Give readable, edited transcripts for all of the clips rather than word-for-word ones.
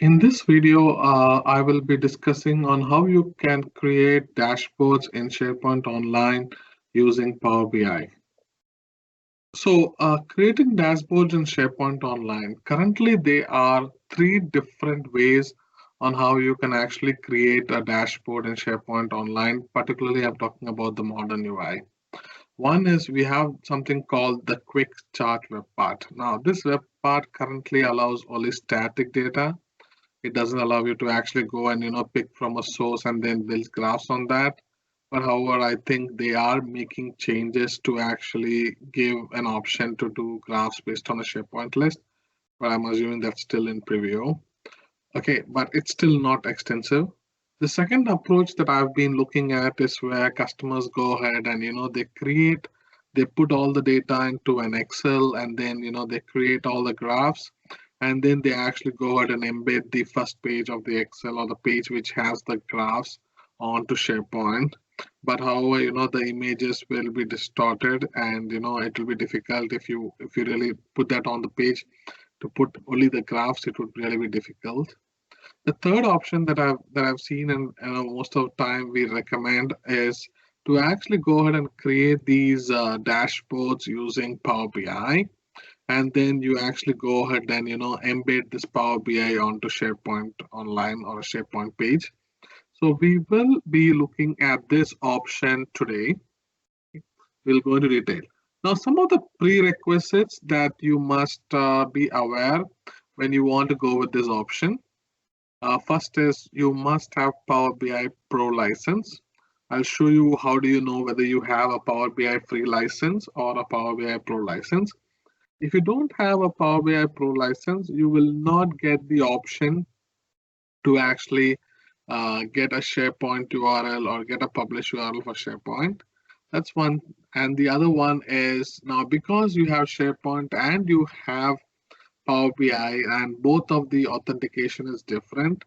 In this video, I will be discussing on how you can create dashboards in SharePoint Online using Power BI. Creating dashboards in SharePoint Online, currently there are three different ways on how you can actually create a dashboard in SharePoint Online. Particularly, I'm talking about the modern UI. One is we have something called the quick chart web part. Now, this web part currently allows only static data. It doesn't allow you to actually go and pick from a source and then build graphs on that. But however, I think they are making changes to actually give an option to do graphs based on a SharePoint list, but I'm assuming that's still in preview. Okay, but it's still not extensive. The second approach that I've been looking at is where customers go ahead and they put all the data into an Excel, and then they create all the graphs, and then they actually go ahead and embed the first page of the Excel or the page which has the graphs onto SharePoint. But however, the images will be distorted, and it will be difficult if you really put that on the page. To put only the graphs, it would really be difficult. The third option that I've seen, and most of the time we recommend, is to actually go ahead and create these dashboards using Power BI, and then you actually go ahead and embed this Power BI onto SharePoint Online or a SharePoint page. So we will be looking at this option today. We'll go into detail. Now, some of the prerequisites that you must be aware when you want to go with this option. First is you must have Power BI Pro license. I'll show you how do you know whether you have a Power BI free license or a Power BI Pro license. If you don't have a Power BI Pro license, you will not get the option to actually get a SharePoint URL or get a publish URL for SharePoint. That's one. And the other one is now because you have SharePoint and you have Power BI, and both of the authentication is different.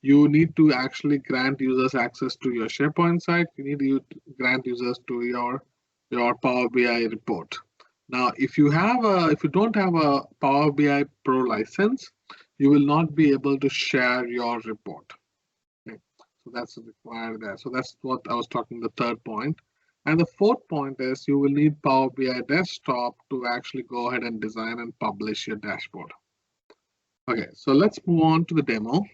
You need to actually grant users access to your SharePoint site. You need to grant users to your Power BI report. Now, if you don't have a Power BI Pro license, you will not be able to share your report. Okay. So that's required there. So that's what I was talking, the third point. And the fourth point is you will need Power BI Desktop to actually go ahead and design and publish your dashboard. Okay, so let's move on to the demo.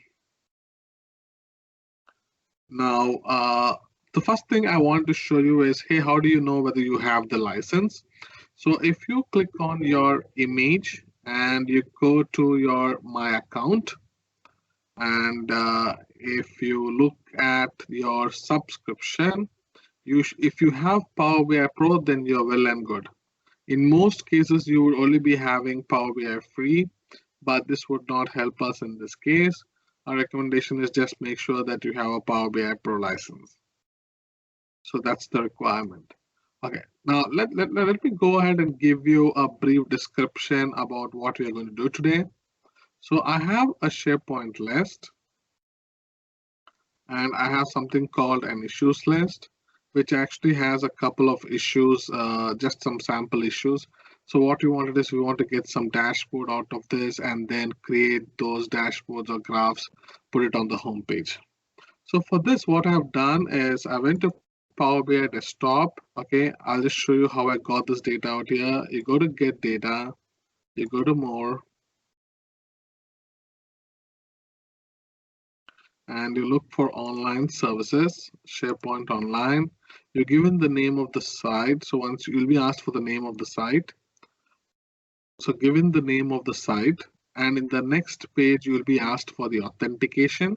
Now, the first thing I want to show you is, hey, how do you know whether you have the license? So if you click on your image and you go to your My Account, and if you look at your subscription, if you have Power BI Pro, then you're well and good. In most cases, you would only be having Power BI free, but this would not help us in this case. Our recommendation is just make sure that you have a Power BI Pro license. So that's the requirement. Okay, now let me go ahead and give you a brief description about what we are going to do today. So I have a SharePoint list, and I have something called an issues list, which actually has a couple of issues, just some sample issues. So what we wanted is we want to get some dashboard out of this and then create those dashboards or graphs, put it on the home page. So for this, what I've done is I went to Power BI Desktop. Okay, I'll just show you how I got this data out here. You go to Get Data, you go to More, and you look for Online Services, SharePoint Online. You're given the name of the site. So once you'll be asked for the name of the site. So given the name of the site, and in the next page, you'll be asked for the authentication.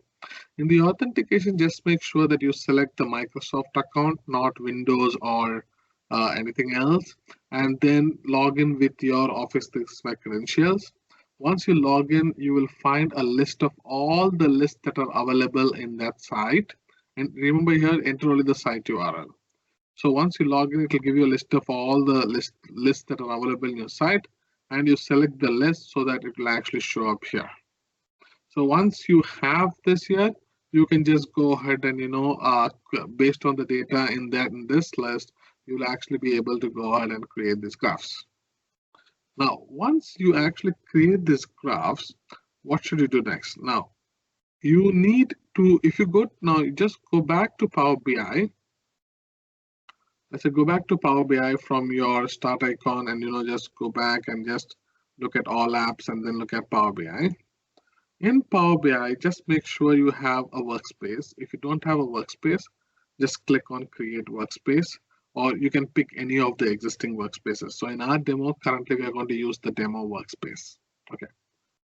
In the authentication, just make sure that you select the Microsoft account, not Windows or anything else, and then log in with your Office 365 credentials. Once you log in, you will find a list of all the lists that are available in that site. And remember here, enter only the site URL. So once you log in, it will give you a list of all the lists that are available in your site, and you select the list so that it will actually show up here. So once you have this here, you can just go ahead and based on the data in this list, you'll actually be able to go ahead and create these graphs. Now, once you actually create these graphs, what should you do next? Now, You need to, if you go now, just go back to Power BI. Let's say go back to Power BI from your start icon and just go back and just look at all apps and then look at Power BI. In Power BI, just make sure you have a workspace. If you don't have a workspace, just click on create workspace, or you can pick any of the existing workspaces. So in our demo, currently we are going to use the demo workspace. Okay.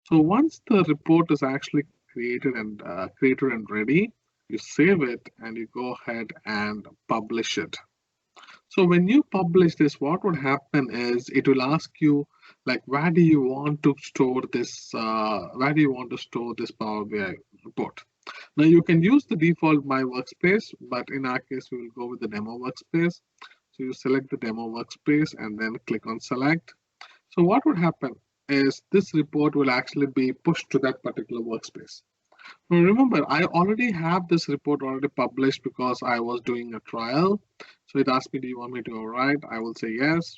So once the report is actually created and ready, you save it and you go ahead and publish it. So when you publish this, what would happen is it will ask you like, where do you want to store this? Where do you want to store this Power BI report? Now you can use the default My Workspace, but in our case, we will go with the demo workspace. So you select the demo workspace and then click on select. So what would happen is this report will actually be pushed to that particular workspace. Now remember, I already have this report already published because I was doing a trial. So it asked me, do you want me to override? I will say yes.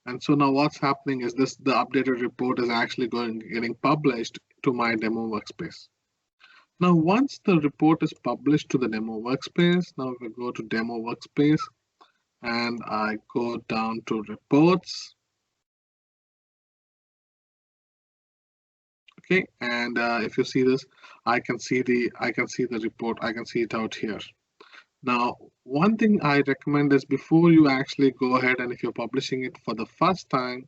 And so now what's happening is the updated report is actually getting published to my demo workspace. Now, once the report is published to the demo workspace, now we go to demo workspace and I go down to reports. Okay, and if you see this, I can see the report. I can see it out here. Now, one thing I recommend is before you actually go ahead and if you're publishing it for the first time,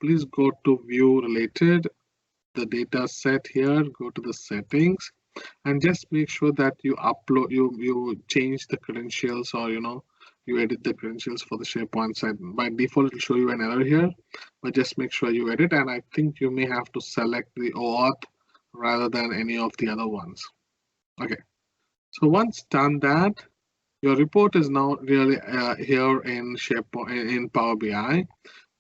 please go to view related, the data set here, go to the settings, and just make sure that you upload, you change the credentials, or you edit the credentials for the SharePoint site. By default, it will show you an error here, but just make sure you edit. And I think you may have to select the OAuth rather than any of the other ones. Okay, so once done that, your report is now really here in SharePoint in Power BI.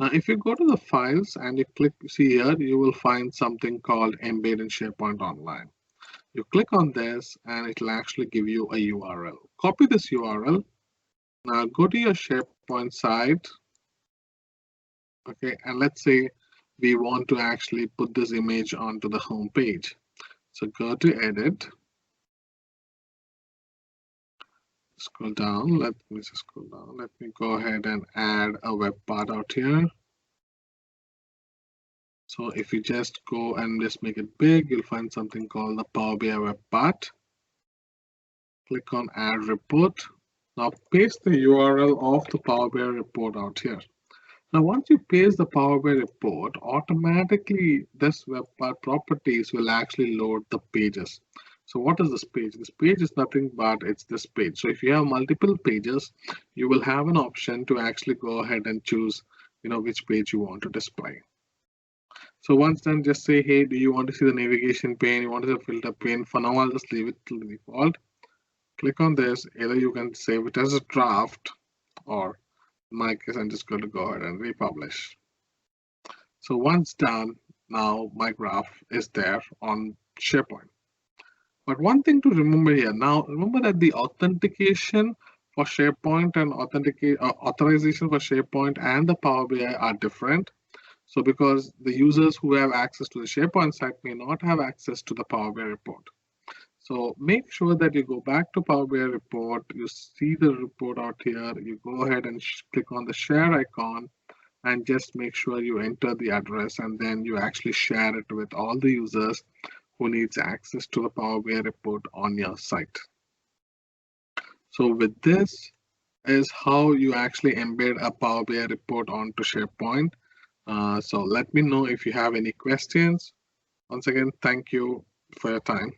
Now, if you go to the files and you click, see here, you will find something called Embed in SharePoint Online. You click on this and it will actually give you a URL. Copy this URL. Now go to your SharePoint site. Okay, and let's say we want to actually put this image onto the home page. So go to edit. Scroll down. Let me just scroll down. Let me go ahead and add a web part out here. So if you just go and just make it big, you'll find something called the Power BI web part. Click on add report. Now paste the URL of the Power BI report out here. Now once you paste the Power BI report, automatically this web part properties will actually load the pages. So what is this page? This page is nothing but it's this page. So if you have multiple pages, you will have an option to actually go ahead and choose which page you want to display. So once done, just say, hey, do you want to see the navigation pane? You want to see the filter pane? For now, I'll just leave it to the default. Click on this. Either you can save it as a draft, or in my case, I'm just going to go ahead and republish. So once done, now my graph is there on SharePoint. But one thing to remember here, now remember that the authentication for SharePoint and authorization for SharePoint and the Power BI are different. So because the users who have access to the SharePoint site may not have access to the Power BI report. So make sure that you go back to Power BI report, you see the report out here, you go ahead and click on the share icon and just make sure you enter the address, and then you actually share it with all the users who needs access to the Power BI report on your site. So with this is how you actually embed a Power BI report onto SharePoint. So let me know if you have any questions. Once again, thank you for your time.